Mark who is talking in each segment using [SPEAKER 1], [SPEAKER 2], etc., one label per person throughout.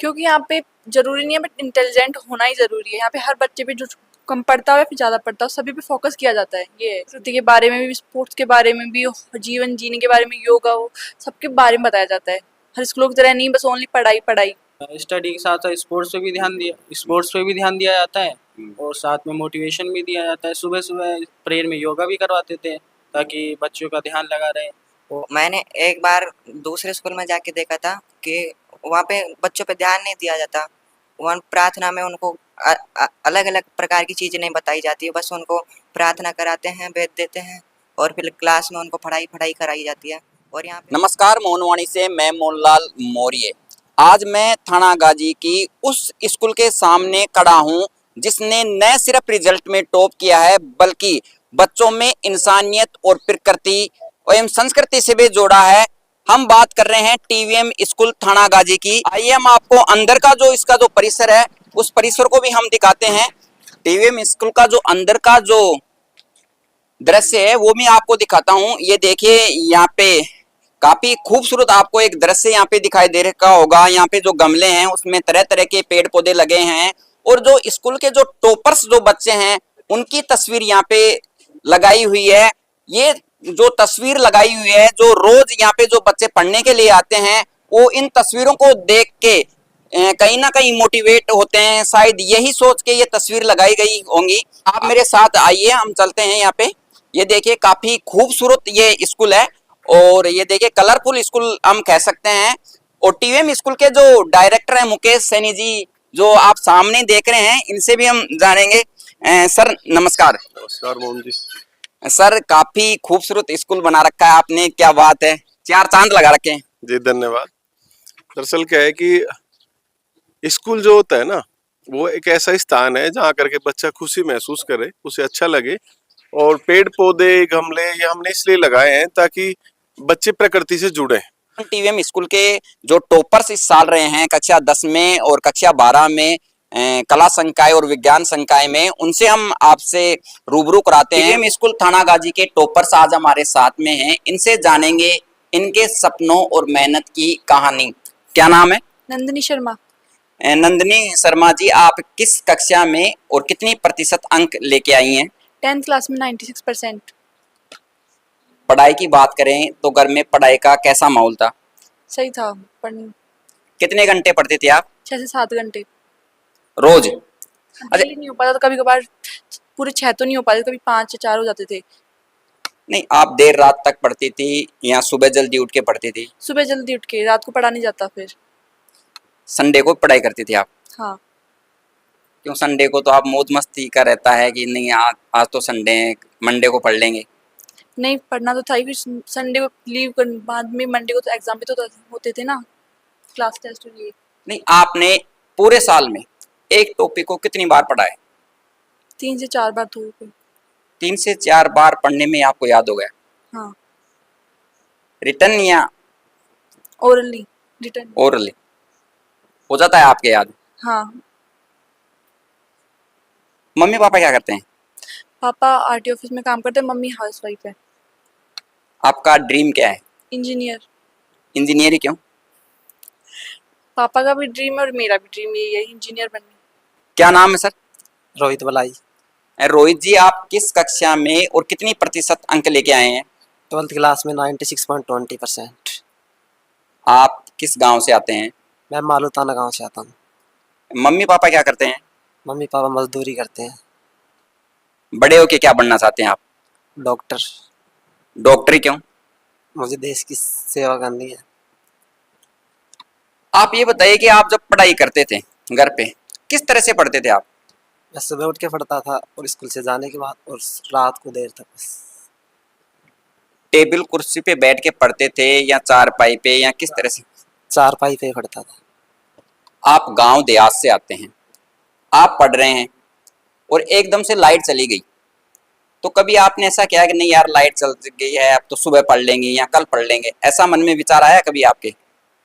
[SPEAKER 1] क्योंकि यहाँ पे ज़रूरी नहीं है बट इंटेलिजेंट होना ही ज़रूरी है। यहाँ पे हर बच्चे पे जो कम पढ़ता हो या फिर ज़्यादा पढ़ता हो सभी पे फोकस किया जाता है। ये है संस्कृति के बारे में भी, स्पोर्ट्स के बारे में भी, जीवन जीने के बारे में, योगा हो, सबके बारे में बताया जाता है। हर स्कूलों की तरह नहीं बस ओनली पढ़ाई पढ़ाई।
[SPEAKER 2] स्टडी के साथ साथ स्पोर्ट्स पे भी ध्यान दिया जाता है और साथ में मोटिवेशन भी दिया जाता है। सुबह सुबह प्रेयर में योगा भी करवाते थे ताकि बच्चों का ध्यान लगा रहे।
[SPEAKER 3] मैंने एक बार दूसरे स्कूल में जाके देखा था कि वहाँ पे बच्चों पे ध्यान नहीं दिया जाता। वहाँ प्रार्थना में उनको अलग अलग प्रकार की चीज़ें नहीं बताई जाती है, बस उनको प्रार्थना कराते हैं, वेद देते हैं और फिर क्लास में उनको पढ़ाई कराई जाती है। और यहाँ पे
[SPEAKER 4] नमस्कार, मोहनवाणी से मैं मोहनलाल मौर्य। आज मैं थाना गाजी की उस स्कूल के सामने खड़ा हूँ जिसने न सिर्फ रिजल्ट में टॉप किया है बल्कि बच्चों में इंसानियत और प्रकृति एवं संस्कृति से भी जोड़ा है। हम बात कर रहे हैं टीवीएम स्कूल थाना गाजी की। आइए हम आपको अंदर का जो इसका जो परिसर है उस परिसर को भी हम दिखाते हैं। टीवीएम स्कूल का जो अंदर का जो दृश्य है वो मैं आपको दिखाता हूँ। ये देखिए, यहाँ पे काफी खूबसूरत आपको एक दृश्य यहाँ पे दिखाई दे रहा होगा। यहाँ पे जो गमले हैं उसमें तरह तरह के पेड़ पौधे लगे हैं और जो स्कूल के जो टॉपर्स जो बच्चे हैं उनकी तस्वीर यहाँ पे लगाई हुई है। ये जो तस्वीर लगाई हुई है, जो रोज यहाँ पे जो बच्चे पढ़ने के लिए आते हैं वो इन तस्वीरों को देख के कहीं ना कहीं मोटिवेट होते हैं। शायद यही सोच के ये तस्वीर लगाई गई होंगी। आप मेरे साथ आइए, हम चलते हैं यहाँ पे। ये देखिए, काफी खूबसूरत ये स्कूल है और ये देखिए कलरफुल स्कूल हम कह सकते हैं। और टीवीएम स्कूल के जो डायरेक्टर हैं मुकेश सैनी जी, जो आप सामने देख रहे हैं, इनसे भी हम जानेंगे। सर नमस्कार।
[SPEAKER 5] नमस्कार मोहन जी।
[SPEAKER 4] सर, काफी खूबसूरत स्कूल बना रखा है आपने, क्या बात है, चार चांद लगा रखे हैं।
[SPEAKER 5] जी धन्यवाद। दरअसल क्या है कि स्कूल जो होता है ना, वो एक ऐसा स्थान है जहाँ करके बच्चा खुशी महसूस करे, उसे अच्छा लगे। और पेड़ पौधे गमले ये हमने इसलिए लगाए हैं ताकि बच्चे प्रकृति से जुड़े।
[SPEAKER 4] टीवीएम स्कूल के जो टॉपर्स इस साल रहे हैं कक्षा 10 में और कक्षा 12 में कला संकाय और विज्ञान संकाय में, उनसे हम आपसे रूबरू कराते हैं। टीवीएम स्कूल थाना गाजी के टॉपर्स आज हमारे साथ में हैं। इनसे जानेंगे इनके सपनों और मेहनत की कहानी। क्या नाम है?
[SPEAKER 1] नंदिनी शर्मा।
[SPEAKER 4] नंदिनी शर्मा जी, आप किस कक्षा में और कितनी प्रतिशत अंक लेके आई हैं?
[SPEAKER 1] 10th क्लास में 96%।
[SPEAKER 4] पढ़ाई की बात करें तो घर में पढ़ाई का कैसा माहौल था?
[SPEAKER 1] सही था, पर
[SPEAKER 4] कितने घंटे पढ़ते थे आप
[SPEAKER 1] 6 से 7 घंटे।
[SPEAKER 4] रोज?
[SPEAKER 1] डेली नहीं हो पाता तो कभी कभार पूरे 6 तो नहीं हो पाते, कभी 5 या 4 हो जाते थे।
[SPEAKER 4] नहीं, आप देर रात तक पढ़ती थी या सुबह जल्दी उठ के पढ़ती थी?
[SPEAKER 1] सुबह जल्दी उठ के, रात को पढ़ा नहीं जाता। फिर
[SPEAKER 4] संडे को पढ़ाई करती थी आप?
[SPEAKER 1] हाँ।
[SPEAKER 4] क्यों, संडे को तो आप मौज मस्ती का रहता है कि नहीं, आज तो संडे है, मंडे को पढ़ लेंगे।
[SPEAKER 1] नहीं, पढ़ना तो था ही, फिर संडे को लीव कर, बाद में मंडे को तो एग्जाम भी तो होते थे ना, क्लास टेस्ट और ये।
[SPEAKER 4] नहीं, आपने पूरे साल में एक टॉपिक को कितनी बार पढ़ा है?
[SPEAKER 1] 3 से 4 बार तो।
[SPEAKER 4] 3 से 4 बार पढ़ने में आपको याद हो गया?
[SPEAKER 1] हाँ।
[SPEAKER 4] रिटर्न या
[SPEAKER 1] ओरली? रिटर्न।
[SPEAKER 4] ओरली हो जाता है आपके याद?
[SPEAKER 1] हाँ।
[SPEAKER 4] मम्मी पापा क्या करते हैं?
[SPEAKER 1] पापा आरटी ऑफिस में काम करते हैं, मम्मी हाउसवाइफ है।
[SPEAKER 4] आपका ड्रीम क्या है?
[SPEAKER 1] इंजीनियर।
[SPEAKER 4] इंजीनियरिंग क्यों?
[SPEAKER 1] पापा का भी ड्रीम है और मेरा भी ड्रीम यही है, इंजीनियर बनना।
[SPEAKER 4] क्या नाम है सर?
[SPEAKER 2] रोहित बलाई।
[SPEAKER 4] रोहित जी, आप किस कक्षा में और कितनी प्रतिशत अंक लेके आए हैं?
[SPEAKER 2] 12th क्लास में 96.20%।
[SPEAKER 4] आप किस गांव से आते हैं?
[SPEAKER 2] मैं मालूताना गांव से आता हूँ।
[SPEAKER 4] मम्मी पापा क्या करते हैं?
[SPEAKER 2] मम्मी पापा मजदूरी करते हैं।
[SPEAKER 4] बड़े होके क्या बनना चाहते हैं आप?
[SPEAKER 2] डॉक्टर।
[SPEAKER 4] डॉक्टरी क्यों?
[SPEAKER 2] मुझे देश की सेवा करनी है।
[SPEAKER 4] आप ये बताइए कि आप जब पढ़ाई करते थे घर पे, किस तरह से पढ़ते थे आप?
[SPEAKER 2] मैं सुबह उठ के पढ़ता था और स्कूल से जाने के बाद, और रात को देर तक बस।
[SPEAKER 4] टेबल कुर्सी पे बैठ के पढ़ते थे या चारपाई पे, या किस तरह से?
[SPEAKER 2] चारपाई पे पढ़ता था।
[SPEAKER 4] आप गांव देहात से आते हैं, आप पढ़ रहे हैं और एकदम से लाइट चली गई, तो कभी आपने ऐसा किया कि नहीं यार लाइट चल गई है, अब तो सुबह पढ़ लेंगे या कल पढ़ लेंगे, ऐसा मन में विचार आया कभी आपके?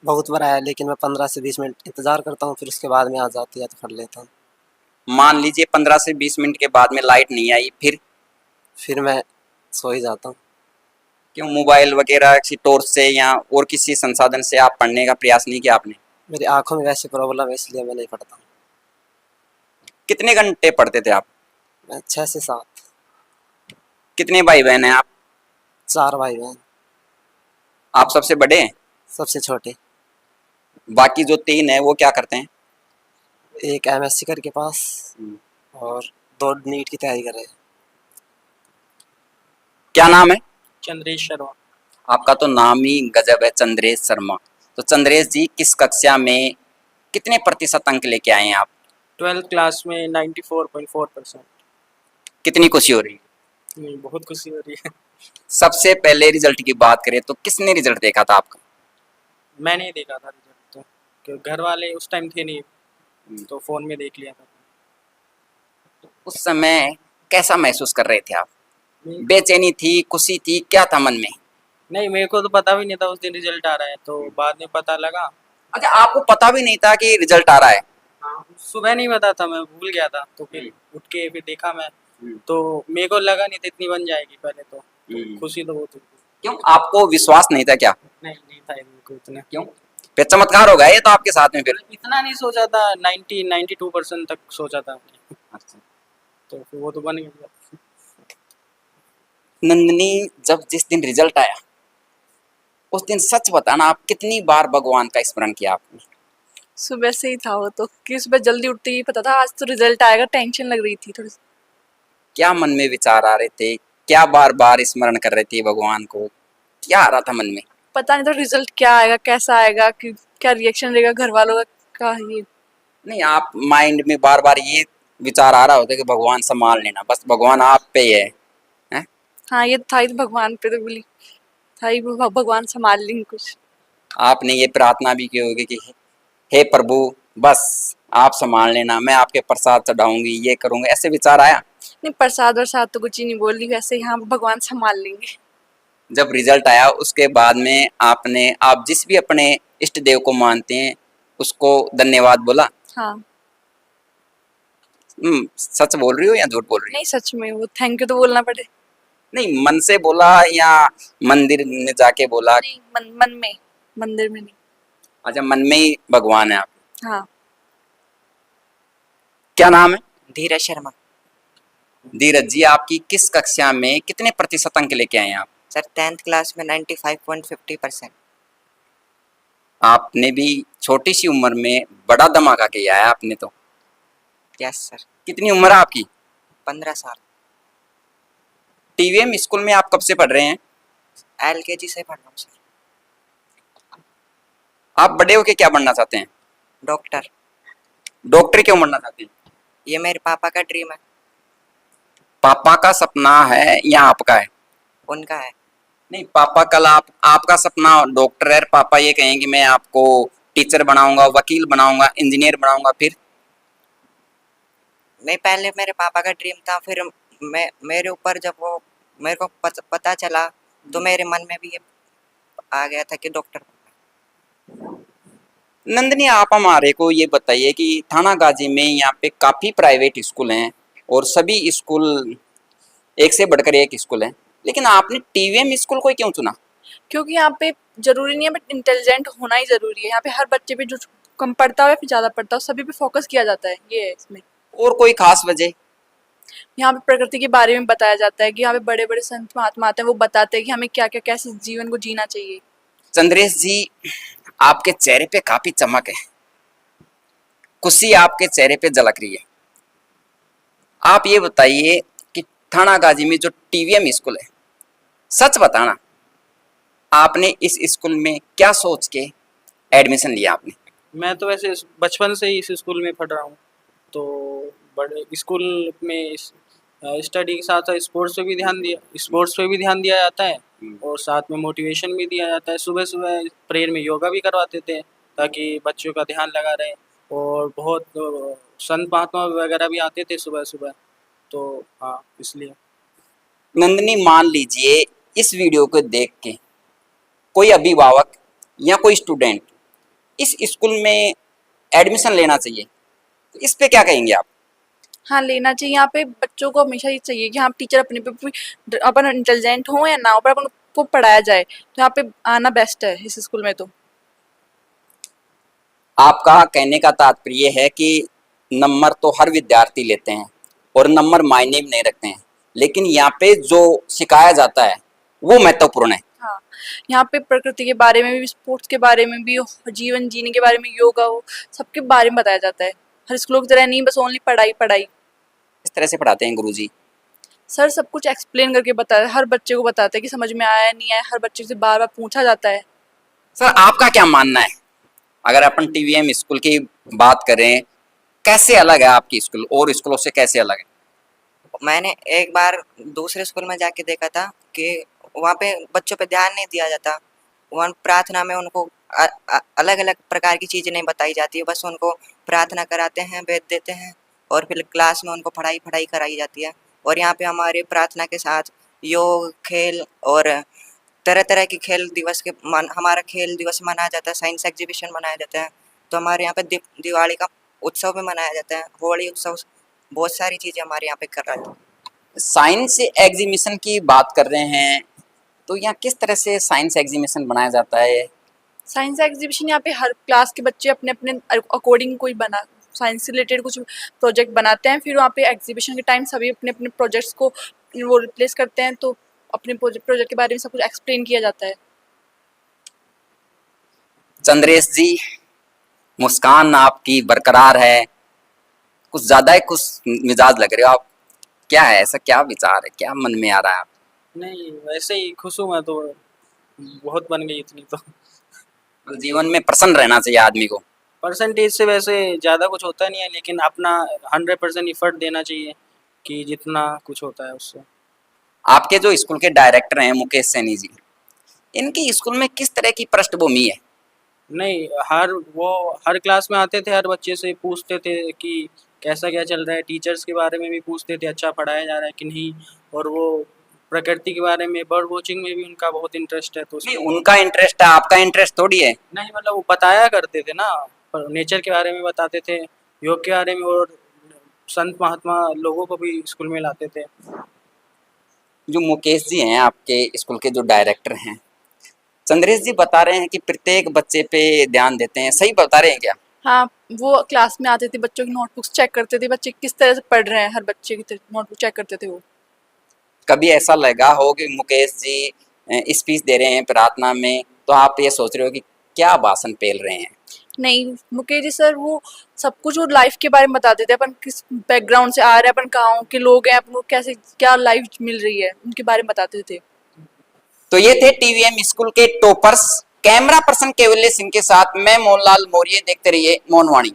[SPEAKER 2] बहुत बार आया, लेकिन मैं 15 से 20 मिनट इंतजार करता हूँ, फिर उसके बाद में आ जाती है तो पढ़ लेता हूँ।
[SPEAKER 4] मान लीजिए 15 से 20 मिनट के बाद में लाइट नहीं आई,
[SPEAKER 2] फिर मैं सो ही जाता हूँ।
[SPEAKER 4] क्यों, मोबाइल वगैरह किसी टॉर्च से या और किसी संसाधन से आप पढ़ने का प्रयास नहीं किया आपने?
[SPEAKER 6] मेरी आंखों में वैसे प्रॉब्लम है इसलिए मैं नहीं पढ़ता हूँ।
[SPEAKER 4] कितने घंटे पढ़ते थे आप?
[SPEAKER 6] मैं 6 से 7।
[SPEAKER 4] कितने भाई बहन हैं आप?
[SPEAKER 6] 4 भाई बहन।
[SPEAKER 4] आप सबसे बड़े हैं?
[SPEAKER 6] सबसे छोटे।
[SPEAKER 4] बाकी जो 3 है वो क्या करते हैं?
[SPEAKER 6] एक एमएससी करके पास और 2 नीट की तैयारी कर रहे हैं।
[SPEAKER 4] क्या नाम है?
[SPEAKER 2] चंद्रेश शर्मा।
[SPEAKER 4] आपका तो नाम ही गजब है, चंद्रेश शर्मा। तो चंद्रेश जी किस कक्षा में कितने प्रतिशत अंक लेके आए हैं आप?
[SPEAKER 2] 12th क्लास में 94.4%।
[SPEAKER 4] कितनी खुशी हो रही है?
[SPEAKER 2] नहीं, बहुत खुशी हो रही है।
[SPEAKER 4] सबसे पहले रिजल्ट की बात करें तो किसने रिजल्ट देखा था आपका?
[SPEAKER 2] मैंने ही देखा था रिजल्ट तो, क्योंकि घर वाले उस टाइम थे नहीं, तो फ़ोन में देख लिया था।
[SPEAKER 4] उस समय कैसा महसूस कर रहे थे आप?
[SPEAKER 2] नहीं,
[SPEAKER 4] बेचैनी थी, खुशी थी, क्या था मन में?
[SPEAKER 2] नहीं, मेरे को तो पता भी नहीं था उस दिन रिजल्ट आ रहा है, तो बाद में पता लगा।
[SPEAKER 4] अच्छा, आपको पता भी नहीं था कि रिजल्ट आ रहा है?
[SPEAKER 2] हाँ, सुबह नहीं पता था, मैं भूल गया था, तो फिर उठ के फिर देखा मैं, तो मेरे को लगा नहीं था इतनी बन जाएगी पहले तो खुशी तो बहुत हुई।
[SPEAKER 4] क्यों, आपको विश्वास नहीं था क्या?
[SPEAKER 2] नहीं था मेरे को इतना।
[SPEAKER 4] क्यों? फिर चमत्कार हो गया ये तो आपके साथ में फिर।
[SPEAKER 2] इतना नहीं सोचा था, 92% तक सोचा था मैंने। तो फिर वो तो बन गया।
[SPEAKER 4] नंदिनी, जब जिस दिन रिजल्ट आया उस दिन सच बताना, आप कितनी बार भगवान का स्मरण किया आपने?
[SPEAKER 1] सुबह से ही था वो तो, कि सुबह जल्दी उठते ही पता था आज तो रिजल्ट आएगा, टेंशन लग रही थी थोड़ी सी।
[SPEAKER 4] क्या मन में विचार आ रहे थे? क्या बार बार स्मरण कर रहे थे भगवान को? क्या आ रहा था मन में?
[SPEAKER 1] पता नहीं था रिजल्ट क्या आएगा, कैसा आएगा, कि क्या रिएक्शन रहेगा घर वालों का ये।
[SPEAKER 4] नहीं, आप माइंड में बार बार ये विचार आ रहा होता कि भगवान संभाल लेना, बस भगवान आप पे ही है, हैं?
[SPEAKER 1] हाँ, ये था ही तो भगवान पे तो बोली था ही, भगवान संभाल लेंगे कुछ।
[SPEAKER 4] आपने ये प्रार्थना भी की होगी कि हे प्रभु, बस आप संभाल लेना, मैं आपके प्रसाद चढ़ाऊंगी, ये करूंगा, ऐसे विचार आया?
[SPEAKER 1] नहीं, प्रसाद वरसाद तो कुछ ही नहीं बोल रही, वैसे ही हाँ भगवान संभाल लेंगे।
[SPEAKER 4] जब रिजल्ट आया उसके बाद में आप जिस भी अपने इष्ट देव को मानते हैं उसको धन्यवाद बोला?
[SPEAKER 1] हाँ।
[SPEAKER 4] सच बोल रही हो या झूठ बोल रही हो?
[SPEAKER 1] नहीं, सच में वो थैंक यू तो बोलना पड़े।
[SPEAKER 4] नहीं, मन से बोला या मंदिर में जाके बोला?
[SPEAKER 1] नहीं, मन में, मंदिर में नहीं।
[SPEAKER 4] अच्छा, मन में ही भगवान है आप।
[SPEAKER 1] हाँ।
[SPEAKER 4] क्या नाम है?
[SPEAKER 3] धीरज शर्मा।
[SPEAKER 4] धीरज जी, आपकी किस कक्षा में कितने प्रतिशत अंक लेके आए हैं आप?
[SPEAKER 3] सर 10th क्लास में 95.50%।
[SPEAKER 4] आपने भी छोटी सी उम्र में बड़ा धमाका किया है आपने तो।
[SPEAKER 3] Yes sir.
[SPEAKER 4] कितनी उम्र है आपकी?
[SPEAKER 3] 15 साल।
[SPEAKER 4] टीवीएम स्कूल में आप कब से पढ़ रहे हैं?
[SPEAKER 3] LKG से पढ़ रहा हूँ सर।
[SPEAKER 4] आप बड़े होके क्या बनना चाहते हैं?
[SPEAKER 3] डॉक्टर।
[SPEAKER 4] डॉक्टर क्यों बनना चाहते हैं?
[SPEAKER 3] ये मेरे पापा का ड्रीम है।
[SPEAKER 4] पापा का सपना है या आपका है?
[SPEAKER 3] उनका है।
[SPEAKER 4] नहीं, पापा कल आपका सपना डॉक्टर है, पापा ये कहें कि मैं आपको टीचर बनाऊंगा, वकील बनाऊंगा, इंजीनियर बनाऊंगा, फिर?
[SPEAKER 3] नहीं, पहले मेरे पापा का ड्रीम था, फिर मेरे ऊपर जब वो मेरे को पता चला तो मेरे मन में भी ये आ गया था कि डॉक्टर।
[SPEAKER 4] नंदनी, आप हमारे को ये बताइए कि थाना गाजी में यहाँ पे काफ़ी प्राइवेट स्कूल हैं और सभी स्कूल एक से बढ़कर एक स्कूल है, लेकिन आपने टीवीएम स्कूल को क्यों चुना?
[SPEAKER 1] क्योंकि यहाँ पे जरूरी नहीं है, बट इंटेलिजेंट होना ही जरूरी है। यहाँ पे हर बच्चे पे जो कम पढ़ता हो या फिर ज्यादा पढ़ता हो, सभी पे फोकस किया जाता है, ये है इसमें।
[SPEAKER 4] और कोई खास वजह?
[SPEAKER 1] यहाँ पे प्रकृति के बारे में बताया जाता है कि यहाँ पे बड़े बड़े संत महात्मा आते हैं, वो बताते हैं कि हमें क्या क्या कैसे जीवन को जीना चाहिए।
[SPEAKER 4] चंद्रेश जी, आपके चेहरे पे काफी चमक है, खुशी आपके चेहरे पे झलक रही है। आप ये बताइए कि थाना गाजी में जो टीवीएम स्कूल है, सच बताना, आपने इस स्कूल में क्या सोच के एडमिशन लिया आपने?
[SPEAKER 2] मैं तो वैसे बचपन से ही इस स्कूल में पढ़ रहा हूँ, तो बड़े स्कूल में स्टडी के साथ साथ स्पोर्ट्स पे भी ध्यान दिया जाता है, और साथ में मोटिवेशन भी दिया जाता है। सुबह सुबह प्रेयर में योगा भी करवाते थे ताकि बच्चों का ध्यान लगा रहे, और बहुत संत महात्मा वगैरह भी आते थे सुबह सुबह, तो हाँ इसलिए।
[SPEAKER 4] नंदनी, मान लीजिए इस वीडियो को देख के कोई अभिभावक या कोई स्टूडेंट इस स्कूल में एडमिशन लेना चाहिए, तो इस पे क्या कहेंगे आप?
[SPEAKER 1] हाँ, लेना चाहिए। यहाँ पे बच्चों को हमेशा ये चाहिए कि हाँ टीचर अपने पे भी अपन इंटेलिजेंट हो या ना हो, पर अपन को पढ़ाया जाए, तो यहाँ पे आना बेस्ट है इस स्कूल में तो।
[SPEAKER 4] आपका कहने का तात्पर्य है कि नंबर तो हर विद्यार्थी लेते हैं और नंबर मायने भी नहीं रखते हैं, लेकिन यहाँ पे जो सिखाया जाता है वो महत्वपूर्ण है।
[SPEAKER 1] हाँ, यहाँ पे प्रकृति के बारे में भी, स्पोर्ट्स के बारे में भी, जीवन जीने के बारे में, योगा हो, सबके बारे में बताया जाता है। हर स्कूलों की तरह नहीं बस ओनली पढ़ाई पढ़ाई।
[SPEAKER 4] इस तरह से पढ़ाते हैं गुरुजी।
[SPEAKER 1] सर सब कुछ एक्सप्लेन करके बताते हैं, हर बच्चे को बताते हैं कि समझ में आया नहीं आया, हर बच्चे से बार बार पूछा जाता है।
[SPEAKER 4] सर आपका क्या मानना है, अगर अपन टीवीएम स्कूल की बात करें, कैसे अलग है आपकी स्कूल और स्कूलों से कैसे अलग है?
[SPEAKER 3] मैंने एक बार दूसरे स्कूल में जाके देखा था कि वहाँ पे बच्चों पे ध्यान नहीं दिया जाता। वहाँ प्रार्थना में उनको अलग अलग प्रकार की चीज़ें नहीं बताई जाती है, बस उनको प्रार्थना कराते हैं, वेद देते हैं और फिर क्लास में उनको पढ़ाई कराई जाती है। और यहाँ पे हमारे प्रार्थना के साथ योग, खेल और तरह तरह के खेल दिवस के हमारा खेल दिवस मनाया जाता है, साइंस एग्जीबिशन मनाया जाता है। तो हमारे यहाँ पे दिवाली का उत्सव भी मनाया जाता है, होली उत्सव, बहुत सारी चीज़ें हमारे यहाँ पे कर रहा है।
[SPEAKER 4] साइंस एग्जीबिशन की बात कर रहे हैं, तो यहाँ किस तरह से साइंस एग्जीबिशन बनाया जाता है?
[SPEAKER 1] साइंस एग्जीबिशन यहाँ पे हर क्लास के बच्चे अपने अपने अकॉर्डिंग कोई बना साइंस से रिलेटेड कुछ प्रोजेक्ट बनाते हैं, फिर वहाँ पे एग्जीबिशन के टाइम सभी अपने अपने प्रोजेक्ट्स को वो रिप्लेस करते हैं, तो अपने प्रोजेक्ट के बारे में सब कुछ एक्सप्लेन किया जाता है।
[SPEAKER 4] चंद्रेश जी, मुस्कान आपकी बरकरार है, कुछ ज्यादा ही खुश मिजाज लग रहे हो आप, क्या है ऐसा, क्या विचार है, क्या मन में आ रहा है आप?
[SPEAKER 2] नहीं वैसे ही खुश हूँ मैं तो, बहुत बन गई इतनी तो।
[SPEAKER 4] जीवन में प्रसन्न रहना चाहिए आदमी को।
[SPEAKER 2] परसेंटेज से वैसे ज़्यादा कुछ होता नहीं है, लेकिन अपना 100% एफर्ट देना चाहिए कि जितना कुछ होता है उससे।
[SPEAKER 4] आपके जो स्कूल के डायरेक्टर हैं मुकेश सैनी जी, इनकी स्कूल में किस तरह की पृष्ठभूमि है?
[SPEAKER 2] नहीं, हर क्लास में आते थे, हर बच्चे से पूछते थे कि कैसा क्या चल रहा है, टीचर्स के बारे में भी पूछते थे, अच्छा पढ़ाया जा रहा है कि नहीं, और वो प्रकृति के बारे में, बर्ड वॉचिंग में भी उनका बहुत इंटरेस्ट है। तो
[SPEAKER 4] नहीं, उनका इंटरेस्ट है, आपका इंटरेस्ट थोड़ी है।
[SPEAKER 2] नहीं मतलब वो बताया करते थे ना, नेचर के बारे में बताते थे, योग के बारे में, और संत महात्मा लोगों को भी स्कूल में लाते थे।
[SPEAKER 4] जो मुकेश जी हैं आपके स्कूल के जो डायरेक्टर हैं, चंद्रेश जी बता रहे हैं कि प्रत्येक बच्चे पे ध्यान देते हैं, सही बता रहे हैं क्या?
[SPEAKER 1] हाँ, वो क्लास में आते थे, बच्चों की नोटबुक्स चेक करते थे, बच्चे किस तरह से पढ़ रहे हैं, हर बच्चे की नोटबुक चेक करते थे वो।
[SPEAKER 4] कभी ऐसा लगा हो कि मुकेश जी स्पीच दे रहे हैं प्रार्थना में, तो आप ये सोच रहे हो कि क्या भाषण पेल रहे हैं?
[SPEAKER 1] नहीं, मुकेश जी सर वो सब कुछ वो लाइफ के बारे में बताते थे, अपन किस बैकग्राउंड से आ रहे हैं, अपन गाँव के लोग हैं, अपन को कैसे क्या लाइफ मिल रही है, उनके बारे में बताते थे।
[SPEAKER 4] तो ये थे टीवीएम स्कूल के toppers. Camera person Kewalya Singh के साथ मैं मोहनलाल मौर्य। देखते रहिए मौनवाणी।